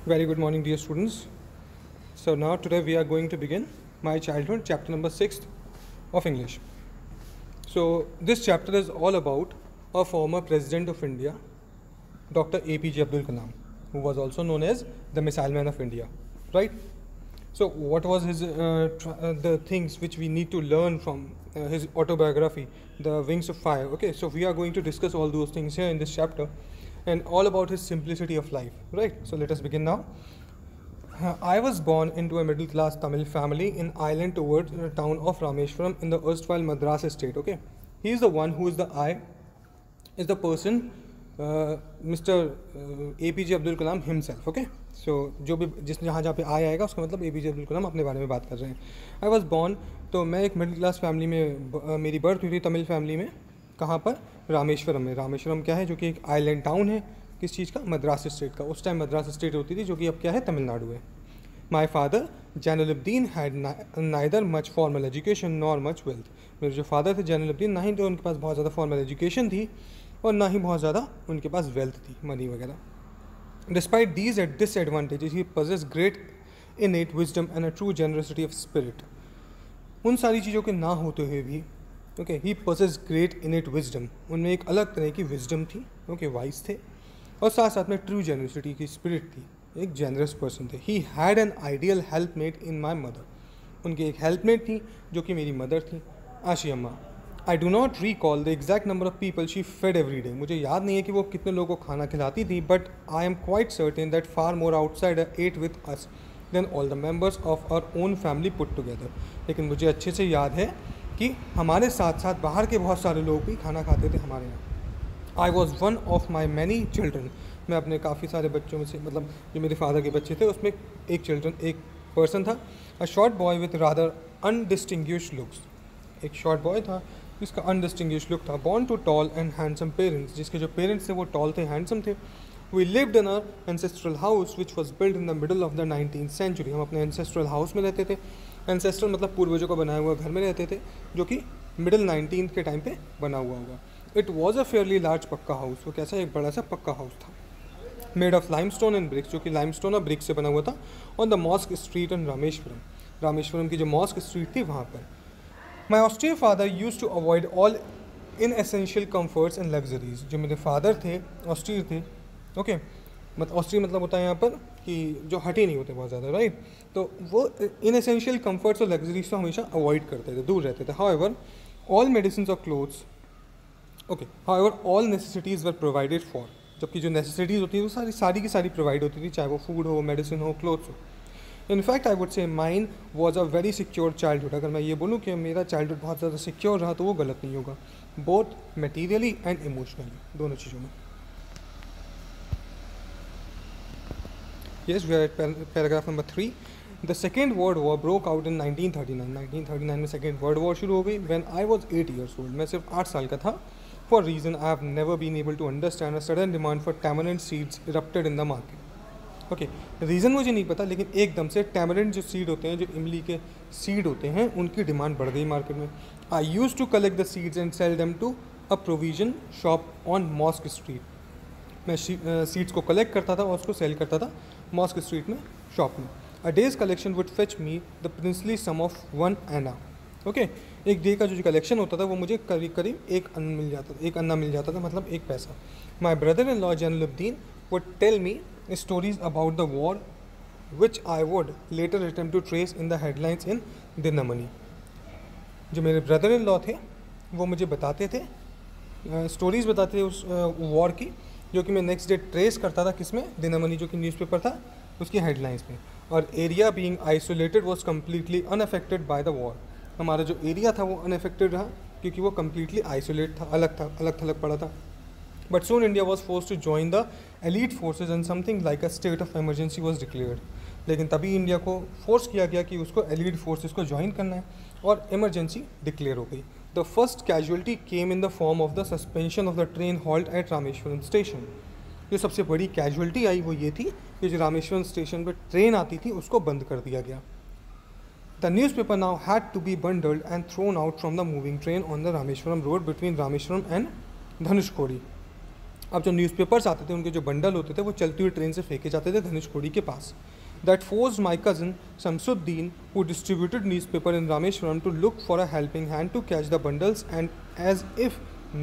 Very good morning, dear students. So now today we are going to begin my childhood, chapter number 6 of English. So this chapter is all about a former president of India, Dr. APJ Abdul Kalam, who was also known as the Missile Man of India, right? So what was his the things which we need to learn from his autobiography, The Wings of Fire? Okay, so we are going to discuss all those things here in this chapter, and all about his simplicity of life, right? So let us begin now. I was born into a middle class Tamil family in island towards the town of Rameshwaram in the erstwhile Madras state. Okay, he is the one who is the I, is the person, Mr. APJ Abdul Kalam himself. Okay, so जो भी जिस जहाँ पे आई आएगा उसका मतलब APJ Abdul Kalam अपने बारे में बात कर रहे हैं. आई वॉज बॉर्न, तो मैं एक मिडिल क्लास फैमिली में मेरी बर्थ हुई थी, तमिल फैमिली में. कहाँ पर? रामेश्वरम में. रामेश्वरम क्या है? जो कि एक आइलैंड टाउन है. किस चीज़ का? मद्रास स्टेट का. उस टाइम मद्रास स्टेट होती थी, जो कि अब क्या है? तमिलनाडु है. My father Jainulabdeen had neither much formal education nor much wealth. मेरे जो फादर थे जैनुलब्दीन, ना ही तो उनके पास बहुत ज़्यादा फॉर्मल एजुकेशन थी और ना ही बहुत ज़्यादा उनके पास वेल्थ थी, मनी वगैरह. Despite these at disadvantages he possesses great innate wisdom and a true generosity of spirit. उन सारी चीज़ों के ना होते हुए भी ओके ही possessed great innate wisdom. उनमें एक अलग तरह की विजडम थी, ओके वाइज थे, और साथ साथ में ट्रू जेनरसिटी की स्पिरिट थी. एक जेनरस पर्सन थे. He had an ideal helpmate in my mother. उनकी एक हेल्पमेट थी जो कि मेरी मदर थी, आशी अम्मा. I do not recall the exact number of people she fed every day. मुझे याद नहीं है कि वो कितने लोगों को खाना खिलाती थी, but I am quite certain that far more outsider ate with us than all the members of our own family put together. लेकिन मुझे अच्छे से याद है कि हमारे साथ साथ बाहर के बहुत सारे लोग भी खाना खाते थे हमारे यहाँ. I was one of my many children. मैं अपने काफ़ी सारे बच्चों में से, मतलब जो मेरे फादर के बच्चे थे उसमें एक पर्सन था. A short boy with rather undistinguished looks. एक शॉर्ट बॉय था जिसका अनडिस्टिंग्विश्ड लुक था. Born to tall and handsome parents. जिसके जो पेरेंट्स थे वो टॉल थे, हैंडसम थे. We lived in our ancestral house which was built in the middle of the 19th century. हम अपने ancestral house में रहते थे. ancestral मतलब पूर्वजों का बनाया हुआ घर में रहते थे, जो कि मिडिल 19th के टाइम पे बना हुआ होगा. It was a fairly large पक्का हाउस. वो कैसा? एक बड़ा सा पक्का हाउस था. Made of limestone and bricks, जो कि limestone और bricks से बना हुआ था. On the mosque street in Rameswaram. Rameswaram की जो mosque street थी वहाँ पर. My austere father used to avoid all inessential comforts and luxuries. जो मेरे father थे austere थे, ओके मतलब ऑस्ट्री मतलब होता है यहाँ पर कि जो हटे नहीं होते बहुत ज़्यादा, राइट. तो वो इनएसेंशियल कंफर्ट्स और लग्जरीज को हमेशा अवॉइड करते थे, दूर रहते थे. हाउएवर ऑल मेडिसिन और clothes, okay however all necessities were provided for. जबकि जो नेसेसिटीज़ होती है वो सारी की सारी प्रोवाइड होती थी, चाहे वो फूड हो, मेडिसिन हो, क्लोथ्स हो. In fact I would say mine was a very secure childhood. अगर मैं ये बोलूँ कि मेरा चाइल्डहुड बहुत ज़्यादा सिक्योर रहा तो वो गलत नहीं होगा, बोथ मटीरियली एंड इमोशनली, दोनों चीज़ों में. Yes, we are at paragraph number 3. The Second World War broke out in 1939. 1939 में Second World War शुरू हो गई. When I was 8 years old, मैं सिर्फ 8 साल का था. For a reason I have never been able to understand, a sudden demand for tamarind seeds erupted in the market. Okay, reason मुझे नहीं पता, लेकिन एकदम से tamarind जो सीड होते हैं, जो इमली के सीड होते हैं, उनकी डिमांड बढ़ गई मार्केट में. I used to collect the seeds and sell them to a provision shop on Mosque Street. मैं सीड्स को कलेक्ट करता था और उसको सेल करता था मॉस्क स्ट्रीट में, शॉप में. A day's collection would fetch me the princely sum of 1 anna. Okay, एक डे का जो कलेक्शन होता था वो मुझे करीब करीब एक अन्ना मिल जाता था, मतलब एक पैसा. My brother in law Jainulabdeen would tell me stories about the war which I would later attempt to trace in the headlines in Dinamani. जो मेरे ब्रदर इन लॉ थे वो मुझे बताते थे, स्टोरीज़ बताते थे उस वॉर की, जो कि मैं नेक्स्ट डे ट्रेस करता था किसमें? दिनमनी, जो कि न्यूज़पेपर था, उसकी हेडलाइंस में. और area being isolated was completely unaffected by the war. हमारा जो एरिया था वो अनअफेक्टेड रहा क्योंकि वो कम्प्लीटली आइसोलेट था, अलग थलग पड़ा था. But soon India was force to join the elite forces and something like a state of emergency was declared. लेकिन तभी इंडिया को फोर्स किया गया कि उसको एलीट फोर्सेज को ज्वाइन करना है और इमरजेंसी डिक्लेयर हो गई. The first casualty came in the form of the suspension of the train halt at Rameswaram station. जो सबसे बड़ी कैजुअल्टी आई वो ये थी कि जो रामेश्वरम स्टेशन पर ट्रेन आती थी उसको बंद कर दिया गया. The newspaper now had to be bundled and thrown out from the moving train on the Rameshwaram road between Rameshwaram and Dhanushkodi. अब जो न्यूज़पेपर्स आते थे, उनके जो बंडल होते थे, वो चलती हुई ट्रेन से फेंके जाते थे धनुषकोडी के पास. That forced my cousin Samsuddin, who distributed newspaper in Rameshwaram, to look for a helping hand to catch the bundles, and as if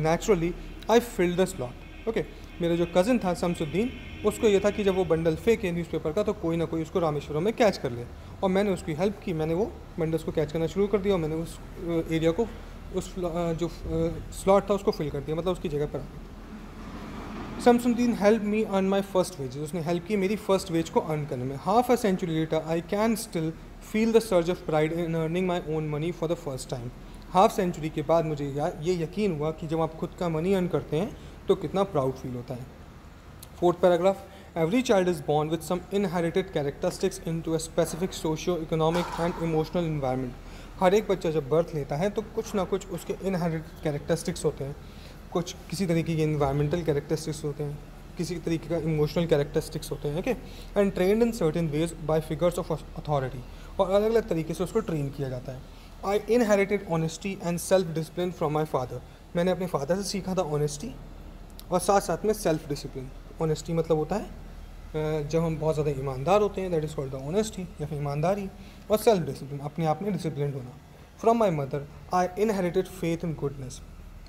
naturally I filled the slot. Okay, मेरा जो कज़न था शमसुद्दीन, उसको ये था कि जब वो बंडल फेंके न्यूज़पेपर का तो कोई ना कोई उसको रामेश्वरम में कैच कर ले, और मैंने उसकी हेल्प की. मैंने वो बंडल्स को कैच करना शुरू कर दिया और मैंने उस एरिया को, उस जो स्लॉट था उसको फिल कर दिया, मतलब उसकी जगह पर. Samsudin helped me earn my first wages. उसने हेल्प की मेरी फर्स्ट वेज को अर्न करने में. Half a century later, I can still feel the surge of pride in earning my own money for the first time. Half century के बाद मुझे ये यकीन हुआ कि जब आप खुद का मनी अर्न करते हैं तो कितना प्राउड फील होता है. Fourth paragraph. Every child is born with some inherited characteristics into a specific socio-economic and emotional environment. हर एक बच्चा जब बर्थ लेता है तो कुछ ना कुछ उसके इनहेरिटेड कैरेक्टरिस्टिक्स होते हैं. कुछ किसी तरीके के इन्वायरमेंटल कैरेक्टरिस्टिक्स होते हैं, किसी तरीके का इमोशनल कैरेक्टरिस्टिक्स होते हैं. Okay, and trend in certain veg bye figures of authority, और अलग अलग तरीके से उसको ट्रेन किया जाता है. आई inherited honesty and self discipline from my father. मैंने अपने फादर से सीखा था ऑनेस्टी और साथ साथ में सेल्फ डिसिप्लिन. ऑनेस्टी मतलब होता है जब हम बहुत ज़्यादा ईमानदार होते हैं, that is called the honesty या फिर ईमानदारी. और सेल्फ डिसिप्लिन अपने आप में डिसिप्लिन होना. From my mother I inherited faith in goodness.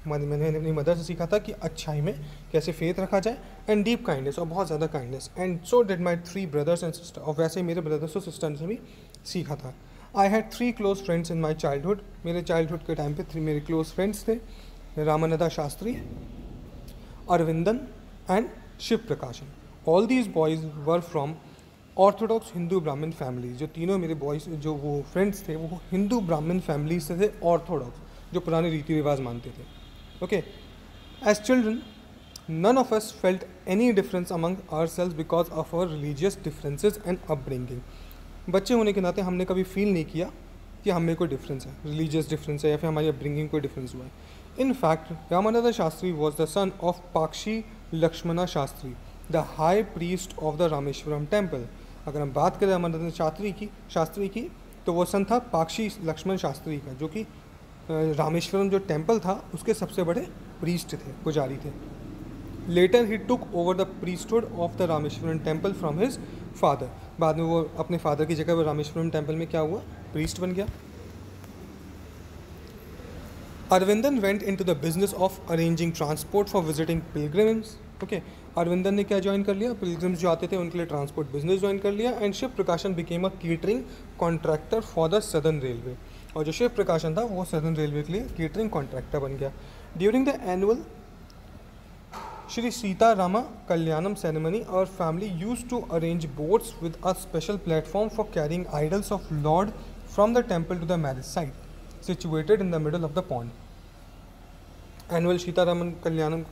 मैंने अपनी मदर से सीखा था कि अच्छाई में कैसे फेथ रखा जाए, एंड डीप काइंडनेस, और बहुत ज़्यादा kindness. And so did my 3 brothers and sister, और वैसे ही मेरे ब्रदर्स और सिस्टर से भी सीखा था. I had 3 close friends in my childhood. मेरे चाइल्डहुड के टाइम पे 3 मेरे क्लोज फ्रेंड्स थे. रामानंदा शास्त्री, अरविंदन एंड शिव प्रकाशन. All these boys were from Orthodox Hindu ब्राह्मण फैमिलीज. जो तीनों मेरे बॉयज़ जो वो फ्रेंड्स थे वो हिंदू ब्राह्मण फैमिलीज से थे, ऑर्थोडॉक्स, जो पुराने रीति रिवाज मानते थे. Okay, as children, none of us felt any difference among ourselves because of our religious differences and upbringing. बच्चे होने के नाते हमने कभी फील नहीं किया कि हमें कोई डिफरेंस है, रिलीजियस डिफरेंस है या फिर हमारी अपब्रिंगिंग कोई डिफरेंस हुआ है. In fact, Ramanand Shastri was the son of Pakshi Lakshmana Shastri, the high priest of the Rameswaram temple. अगर हम बात करें रामानंद शास्त्री की तो वो सन था पाक्षी लक्ष्मण शास्त्री का, जो कि रामेश्वरम जो टेम्पल था उसके सबसे बड़े प्रीस्ट थे, पुजारी थे. Later he took over the priesthood of the Rameswaram temple from his father. बाद में वो अपने फादर की जगह पर रामेश्वरम टेम्पल में क्या हुआ, प्रीस्ट बन गया. Aravindan went into the business of arranging transport for visiting pilgrims. Okay, Aravindan ने क्या ज्वाइन कर लिया, पिलग्रिम्स जो आते थे उनके लिए ट्रांसपोर्ट बिजनेस ज्वाइन कर लिया. एंड शिव प्रकाशन became a catering contractor for the southern railway. और जो शिव प्रकाशन था वो सदर्न रेलवे के लिए केटरिंग कॉन्ट्रैक्टर बन गया. During the annual Shri Sita Rama Kalyanam ceremony our family use to arrange boats with a special platform for carrying idols of lord from the temple to the marriage site situated in the middle of the pond. Annual Sitaraman Kalyanam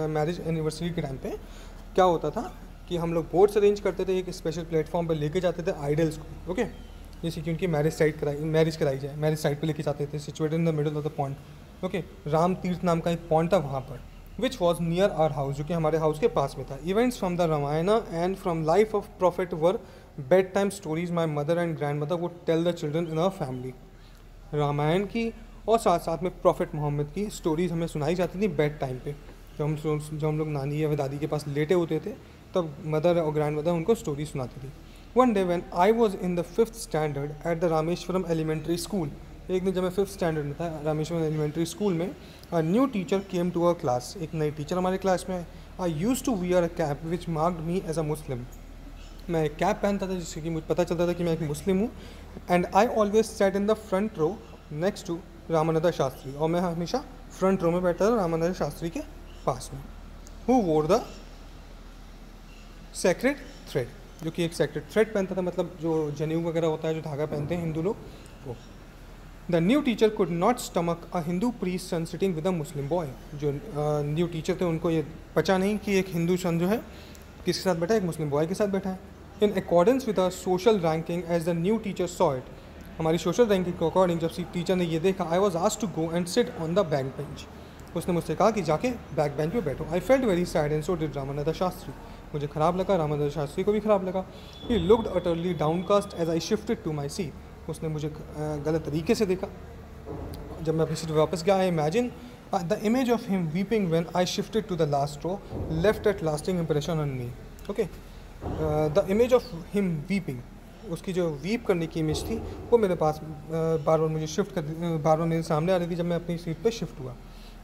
marriage anniversary के time पे क्या होता था कि हम लोग boats arrange करते थे, एक स्पेशल प्लेटफॉर्म पर लेके जाते थे आइडल्स को. ओके, जैसे कि उनकी मैरिज कराई जाए, मैरिज साइट पे लेके जाते थे, situated in the middle of the pond. Okay, Ram Tirtha नाम का एक पॉन्ड था वहाँ पर, which was near our house, जो कि हमारे हाउस के पास में था. Events from the Ramayana and from life of prophet were bed time stories my mother and grandmother would tell the children in our family. Ramayana की और साथ साथ में प्रॉफिट मोहम्मद की स्टोरीज हमें सुनाई जाती थी बेड टाइम पे. जब हम लोग नानी या दादी के पास लेटे होते थे तब मदर और ग्रैंड मदर उनको स्टोरी सुनाती थी. One day when I was in the 5th standard at the Rameshwaram Elementary School, एक दिन जब मैं 5th standard में था रामेश्वरम एलिमेंट्री स्कूल में, a new teacher came to our class. एक नई टीचर हमारे क्लास में. I used to wear a cap which marked me as a Muslim. मैं एक कैप पहनता था जिससे कि मुझे पता चलता था कि मैं एक मुस्लिम हूँ. And I always sat in the front row next to Ramananda Shastri, और मैं हमेशा फ्रंट रो में बैठता था रामानंदा शास्त्री के पास में. Who wore the sacred thread, जो कि एक सेक्रेट थ्रेड पहनता था, मतलब जो जनेऊ वगैरह होता है, जो धागा पहनते हैं हिंदू लोग, वो. The new teacher could not stomach a Hindu priest son sitting with a Muslim boy. जो न्यू टीचर थे उनको ये पचा नहीं कि एक हिंदू सन जो है किसके साथ बैठा है, एक मुस्लिम बॉय के साथ बैठा है. In accordance with a social ranking as the new teacher saw it, हमारी सोशल रैंकिंग के अकॉर्डिंग जब टीचर ने ये देखा, I was asked to go and sit on the back bench. उसने मुझसे कहा कि जाके बैक बेंच पे बैठो. I felt very sad and so did Ramanand Shastri. मुझे ख़राब लगा, रामानंद शास्त्री को भी ख़राब लगा. He looked utterly downcast as I shifted to my seat. उसने मुझे गलत तरीके से देखा. जब मैं अपनी सीट पर वापस गया, I imagine The image of him weeping when I shifted to the last row left a lasting impression on me. Okay. The image of him weeping, उसकी जो वीप करने की इमेज थी वो मेरे पास बार बार मुझे शिफ्ट कर बार बार मेरे सामने आ रही थी जब मैं अपनी सीट पे शिफ्ट हुआ.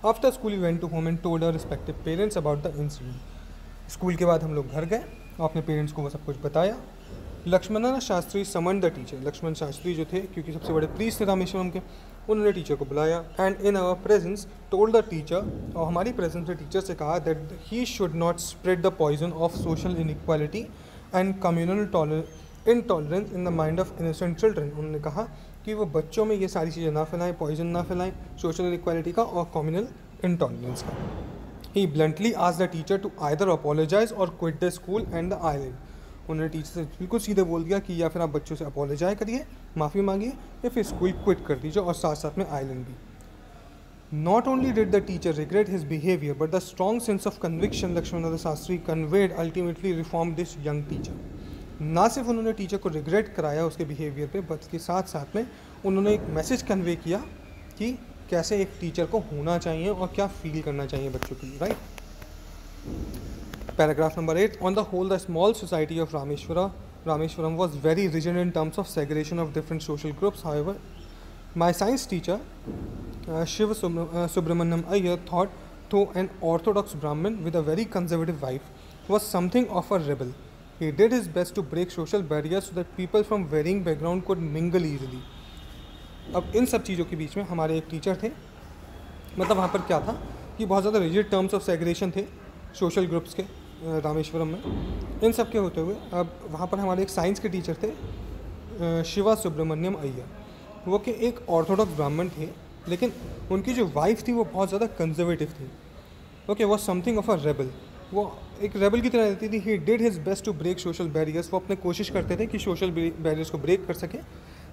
After school we went to home and told our respective parents about the incident. School के बाद हम लोग घर गए और अपने पेरेंट्स को वो सब कुछ बताया. Lakshman Shastri summon the teacher. Lakshman Shastri जो थे, क्योंकि सबसे बड़े प्रीस्ट थे रामेश्वरम के, उन्होंने टीचर को बुलाया and in our presence told the teacher, और हमारी प्रेजेंस में टीचर से कहा that he should not spread the poison of social inequality and communal intolerance in the mind of innocent children. उन्होंने कहा कि वो बच्चों में ये सारी चीज़ें ना फैलाएं, पॉइजन ना फैलाएं, सोशल इनइक्वालिटी का और कम्युनल इंटॉलरेंस का. He bluntly asked the teacher to either apologize or quit the school and the island. उन्होंने टीचर से बिल्कुल सीधे बोल दिया कि या फिर आप बच्चों से अपोलोजाइज करिए, माफ़ी मांगिए, या फिर स्कूल क्विट कर दीजिए और साथ साथ में आइलैंड भी. Not only did the teacher regret his behavior, but the strong sense of conviction Lakshmanananda Shastri conveyed ultimately reformed this young teacher. ना सिर्फ उन्होंने टीचर को रिग्रेट कराया उसके बिहेवियर पे, बल्कि साथ साथ में उन्होंने एक मैसेज कन्वे किया कि कैसे एक टीचर को होना चाहिए और क्या फील करना चाहिए बच्चों के लिए. Right. Paragraph number 8. On the whole, the small society of Rameshwaram was very rigid in terms of segregation of different social groups. However, my science teacher, Shiva Subramaniam Iyer, thought though an orthodox Brahmin with a very conservative wife was something of a rebel. He did his best to break social barriers so that people from varying background could mingle easily. अब इन सब चीज़ों के बीच में हमारे एक teacher थे. मतलब वहाँ पर क्या था कि बहुत ज़्यादा रिजिड टर्म्स ऑफ सेग्रेगेशन थे सोशल ग्रुप्स के रामेश्वरम में. इन सब के होते हुए अब वहाँ पर हमारे एक साइंस के टीचर थे शिवा सुब्रमण्यम अय्यर. वो के एक ऑर्थोडॉक्स ब्राह्मण थे, लेकिन उनकी जो वाइफ थी वो बहुत ज़्यादा कंजर्वेटिव थी. Okay, was something of a rebel. वो एक रेबल की तरह रहती थी. He did his best to break social barriers. वो अपने कोशिश करते थे कि सोशल बैरियर्स को ब्रेक कर सकें,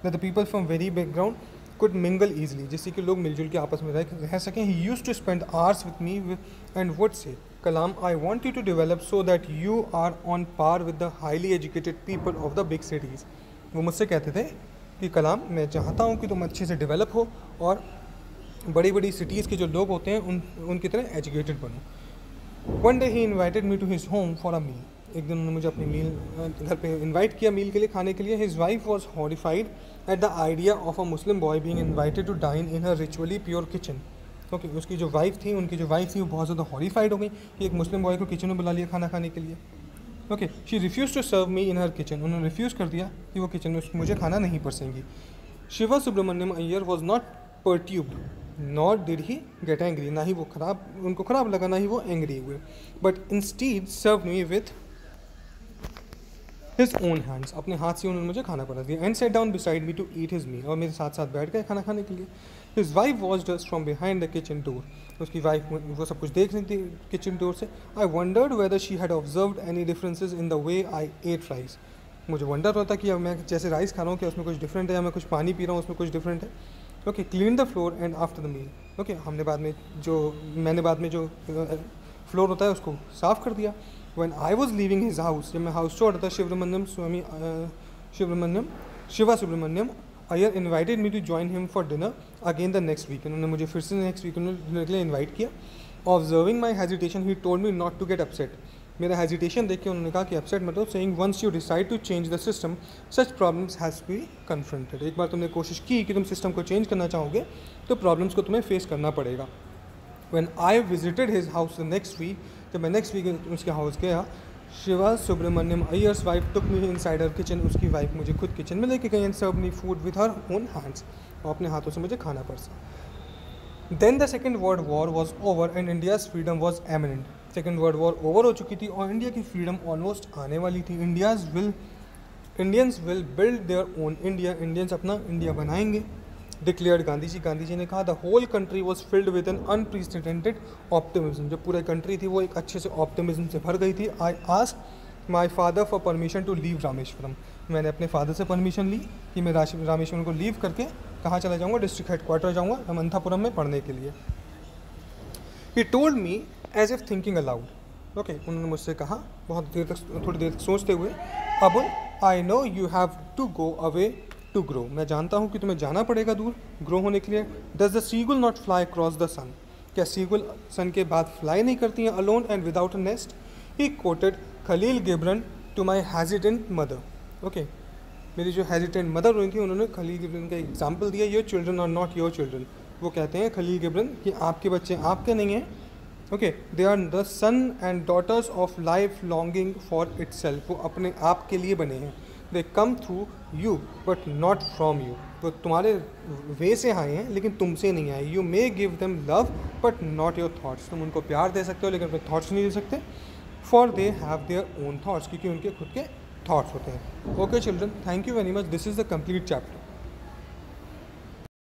that the people from very background could mingle easily, जिससे कि लोग मिलजुल के आपस में रह सकें. He used to spend hours with me and would say, Kalam, I want you to develop so that you are on par with the highly educated people of the big cities. वो मुझसे कहते थे कि कलाम, मैं चाहता हूँ कि तुम अच्छे से डेवलप हो और बड़ी बड़ी सिटीज़ के जो लोग होते हैं उनकी तरह एजुकेटेड बनो. One day he invited me to his home for a meal. एक दिन उन्होंने मुझे अपनी मील घर पे इन्वाइट किया मील के लिए, खाने के लिए. His wife was horrified at the idea of a Muslim boy being invited to dine in her ritually pure kitchen. Okay, उसकी जो वाइफ थी वो बहुत ज़्यादा हॉरिफाइड हो गई कि एक मुस्लिम बॉय को किचन में बुला लिया खाना खाने के लिए. Okay, she refuse to serve me in her kitchen. उन्होंने रिफ्यूज़ कर दिया कि वो किचन में मुझे खाना नहीं परसेंगी. Shiva Subramaniam Iyer was not perturbed not did he get angry. ना ही वो उनको ख़राब लगा, ना ही वो एंग्री हुए, but instead serve me with his own hands. अपने हाथ से उन्होंने मुझे खाना परा दिया. And set down beside me to eat his meal. और मेरे साथ साथ बैठ गए खाना खाने के लिए. His wife watch us from behind the kitchen door. उसकी वाइफ वो सब कुछ देख रही थी किचन डोर से. I wondered whether she had observed any differences in the way I ate rice. मुझे वंडर होता कि अब मैं जैसे राइस खा रहा हूँ कि उसमें कुछ डिफरेंट है, या मैं कुछ पानी पी रहा हूँ उसमें कुछ डिफरेंट है. Okay, clean the floor and after the meal. Okay, मैंने बाद में जो फ्लोर होता है उसको साफ़ कर दिया. When I was leaving his house, जब मैं हाउस छोड़ रहा था, Shiva Subramaniam Iyer invited me to join him for dinner again the next week. उन्होंने मुझे फिर से नेक्स्ट वीक डिनर के लिए इन्वाइट किया. Observing my hesitation, he told me not to get upset. मेरा हेजिटेशन देख के उन्होंने कहा कि अपसेट मत हो, saying once you decide to change the system, such problems has to be confronted. एक बार तुमने कोशिश की कि तुम सिस्टम को चेंज करना चाहोगे तो प्रॉब्लम्स को तुम्हें फेस करना पड़ेगा. When I visited his house the next week, जब मैं नेक्स्ट वीक उसके हाउस गया, Shiva Subramaniam Iyer's wife took me inside her kitchen. उसकी वाइफ मुझे खुद किचन में लेके गई and serve me food with her own hands. और अपने हाथों से मुझे खाना परसा. Then the second world war was over and India's freedom was eminent. Second world war over हो चुकी थी और इंडिया की फ्रीडम ऑलमोस्ट आने वाली थी. Indians will build their own India. Indians अपना इंडिया बनाएंगे, डिक्लेयर्ड गांधी जी ने कहा. The whole country was filled with an unprecedented optimism. जो पूरी कंट्री थी वो एक अच्छे से ऑप्टिमिज्म से भर गई थी. I asked my father for permission to leave Rameswaram. मैंने अपने फादर से परमिशन ली कि मैं रामेश्वरम को लीव करके कहाँ चला जाऊँगा, डिस्ट्रिक्ट हेडक्वार्टर जाऊँगा अमंथापुरम में पढ़ने के लिए. He told me as if thinking aloud. Okay, उन्होंने मुझसे कहा थोड़ी देर तक सोचते हुए, Abul, I know you have to go away to grow. मैं जानता हूँ कि तुम्हें जाना पड़ेगा दूर ग्रो होने के लिए. Does the seagull not fly across the sun. क्या सीगुल सन के बाद फ्लाई नहीं करती हैं alone and without a nest? He quoted Khalil Gibran to my hesitant mother. Okay, मेरी जो हेजिटेंट मदर हुई थी उन्होंने खलील गिब्रन का एग्जाम्पल दिया, your children are not your children. वो कहते हैं खलील गिब्रन कि आपके बच्चे आपके नहीं हैं। Okay, they are the son and daughters of life longing for itself. वो अपने आप के लिए बने हैं। They come through you but not from you. वो तुम्हारे वे से आए हैं लेकिन तुमसे नहीं आए। You may give them love but not your thoughts. तुम उनको प्यार दे सकते हो लेकिन अपने थाट्स नहीं दे सकते। For they have their own thoughts, क्योंकि उनके खुद के थाट्स होते हैं। Okay children, thank you very much. This is the complete chapter.